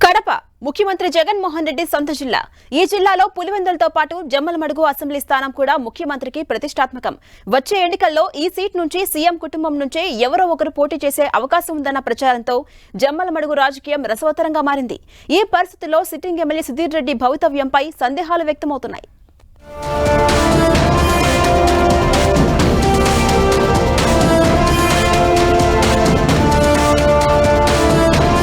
కడప ముఖ్యమంత్రి జగన్మోహన్ రెడ్డి సొంత జిల్లా. ఈ జిల్లాలో పులివెందులతో పాటు జమ్మలమడుగు అసెంబ్లీ స్థానం కూడా ముఖ్యమంత్రికి ప్రతిష్టాత్మకం. వచ్చే ఎన్నికల్లో ఈ సీట్ నుంచి సీఎం కుటుంబం నుంచే ఎవరో ఒకరు పోటీ చేసే అవకాశం ఉందన్న ప్రచారంతో జమ్మలమడుగు రాజకీయం రసవత్తరంగా మారింది. ఈ పరిస్థితుల్లో సిట్టింగ్ ఎమ్మెల్యే సుధీర్ రెడ్డి భవితవ్యంపై సందేహాలు వ్యక్తమవుతున్నాయి.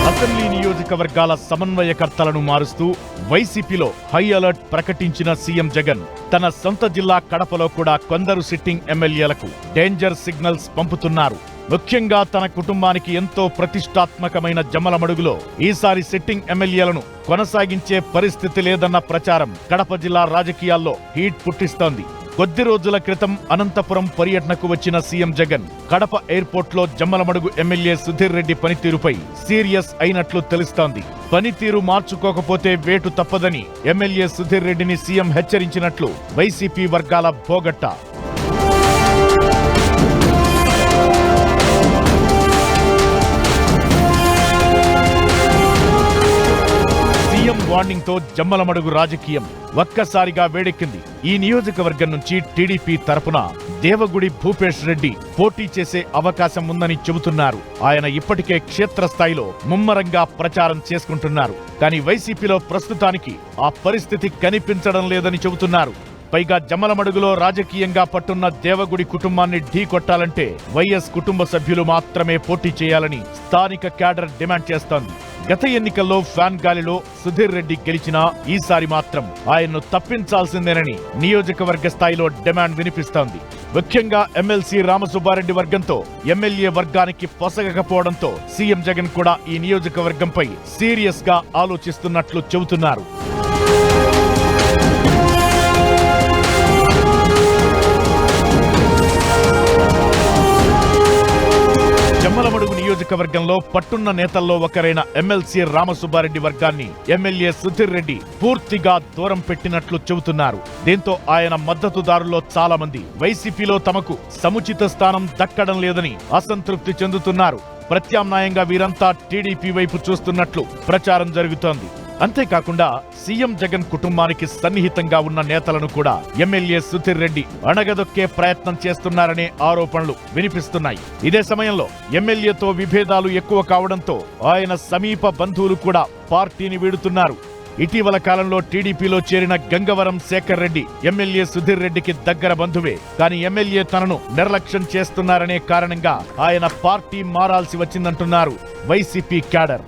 అసెంబ్లీ నియోజకవర్గాల సమన్వయకర్తలను మారుస్తూ వైసీపీలో హై అలర్ట్ ప్రకటించిన సీఎం జగన్ తన సొంత జిల్లా కడపలో కూడా కొందరు సిట్టింగ్ ఎమ్మెల్యేలకు డేంజర్ సిగ్నల్స్ పంపుతున్నారు. ముఖ్యంగా తన కుటుంబానికి ఎంతో ప్రతిష్టాత్మకమైన జమ్మలమడుగులో ఈసారి సిట్టింగ్ ఎమ్మెల్యేలను కొనసాగించే పరిస్థితి లేదన్న ప్రచారం కడప జిల్లా రాజకీయాల్లో హీట్ పుట్టిస్తోంది. కొద్ది రోజుల క్రితం అనంతపురం పర్యటనకు వచ్చిన సీఎం జగన్ కడప ఎయిర్పోర్ట్లో జమ్మలమడుగు ఎమ్మెల్యే సుధీర్ రెడ్డి పనితీరుపై సీరియస్ అయినట్లు తెలుస్తోంది. పనితీరు మార్చుకోకపోతే వేటు తప్పదని ఎమ్మెల్యే సుధీర్ రెడ్డిని సీఎం హెచ్చరించినట్లు వైసీపీ వర్గాల భోగట్ట. సీఎం వార్నింగ్ తో జమ్మలమడుగు రాజకీయం ఒక్కసారిగా వేడెక్కింది. ఈ నియోజకవర్గం నుంచి టీడీపీ తరపున దేవగుడి భూపేష్ రెడ్డి పోటీ చేసే అవకాశం ఉందని చెబుతున్నారు. ఆయన ఇప్పటికే క్షేత్రస్థాయిలో ముమ్మరంగా ప్రచారం చేసుకుంటున్నారు. కానీ వైసీపీలో ప్రస్తుతానికి ఆ పరిస్థితి కనిపించడం లేదని చెబుతున్నారు. పైగా జమ్మలమడుగులో రాజకీయంగా పట్టున్న దేవగుడి కుటుంబాన్ని ఢీకొట్టాలంటే వైఎస్ కుటుంబ సభ్యులు మాత్రమే పోటీ చేయాలని స్థానిక క్యాడర్ డిమాండ్ చేస్తోంది. గత ఎన్నికల్లో ఫ్యాన్ గాలిలో సుధీర్ రెడ్డి గెలిచినా ఈసారి మాత్రం ఆయన్ను తప్పించాల్సిందేనని నియోజకవర్గ స్థాయిలో డిమాండ్ వినిపిస్తోంది. ముఖ్యంగా ఎమ్మెల్సీ రామసుబ్బారెడ్డి వర్గంతో ఎమ్మెల్యే వర్గానికి పొసగకపోవడంతో సీఎం జగన్ కూడా ఈ నియోజకవర్గంపై సీరియస్ గా ఆలోచిస్తున్నట్లు చెబుతున్నారు. జమ్మలమడుగు నియోజకవర్గంలో పట్టున్న నేతల్లో ఒకరైన ఎమ్మెల్సీ రామసుబ్బారెడ్డి వర్గాన్ని ఎమ్మెల్యే సుధీర్ రెడ్డి పూర్తిగా దూరం పెట్టినట్లు చెబుతున్నారు. దీంతో ఆయన మద్దతుదారుల్లో చాలా మంది వైసీపీలో తమకు సముచిత స్థానం దక్కడం లేదని అసంతృప్తి చెందుతున్నారు. ప్రత్యామ్నాయంగా వీరంతా టీడీపీ వైపు చూస్తున్నట్లు ప్రచారం జరుగుతోంది. అంతేకాకుండా సీఎం జగన్ కుటుంబానికి సన్నిహితంగా ఉన్న నేతలను కూడా ఎమ్మెల్యే సుధీర్ రెడ్డి అణగదొక్కే ప్రయత్నం చేస్తున్నారనే ఆరోపణలు వినిపిస్తున్నాయి. ఇదే సమయంలో ఎమ్మెల్యేతో విభేదాలు ఎక్కువ కావడంతో ఆయన సమీప బంధువులు కూడా పార్టీని వీడుతున్నారు. ఇటీవల కాలంలో టీడీపీలో చేరిన గంగవరం శేఖర్ రెడ్డి ఎమ్మెల్యే సుధీర్ రెడ్డికి దగ్గర బంధువే. కానీ ఎమ్మెల్యే తనను నిర్లక్ష్యం చేస్తున్నారనే కారణంగా ఆయన పార్టీ మారాల్సి వచ్చిందంటున్నారు వైసీపీ క్యాడర్.